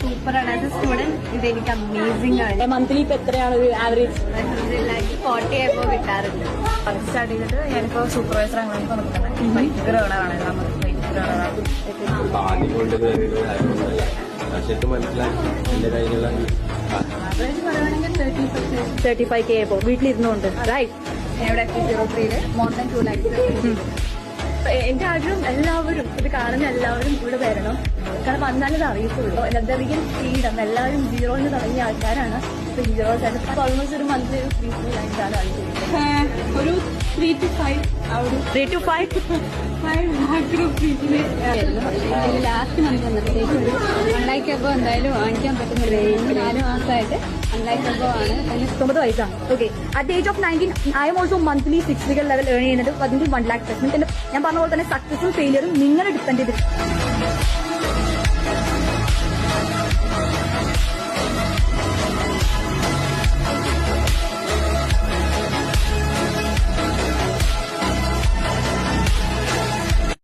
സൂപ്പറാണ്. As A student ഇതെനിക്ക് amazing ആണ്. മന്ത്ലി ഇപ്പൊ എത്രയാണ് ഒരു ആവറേജ്? 40 ആയപ്പോ കിട്ടാറുണ്ട്. സ്റ്റാർട്ട് ചെയ്തിട്ട് ഞാനിപ്പോ സൂപ്പർവൈസർ അങ്ങനെ നിൽക്കുന്നത് ആണ് ആവറേജ് പറയുകയാണെങ്കിൽ 35K ആയപ്പോ വീട്ടിലിരുന്നുകൊണ്ട് റൈറ്റ്. ഇവിടെ 03 മോർ ദാൻ 2 lakhs. എന്റെ ആഗ്രഹം എല്ലാവരും ഇത് കാണുന്ന എല്ലാവരും ഇവിടെ വരണം. കാരണം വന്നാലത് അറിയത്തുള്ളൂ. Real freedom. എല്ലാവരും സീറോന്ന് തുടങ്ങിയ ആൾക്കാരാണ് ഇപ്പൊ ഹീറോസ് ആയിട്ട്. ഓൾമോസ്റ്റ് ഒരു മന്ത്ലി 3 lakhs ഒരു 3 to 5 3 to 5 ലാസ്റ്റ് മന്ത് വന്നപ്പോഴത്തേക്ക് ഒരു 1 lakh above എന്തായാലും വാങ്ങിക്കാൻ പറ്റുന്നില്ല. 4 മാസമായിട്ട് 1 lakh above ആണ്. 9 വയസ്സാണ്. Okay. At age of 19 I am also monthly 6 figure level earn ചെയ്യുന്നത് 1 lakh. ഞാൻ പറഞ്ഞ പോലെ തന്നെ സക്സസും ഫെയിലിയറും നിങ്ങളെ ഡിപ്പെൻഡ് ചെയ്തിരിക്കും.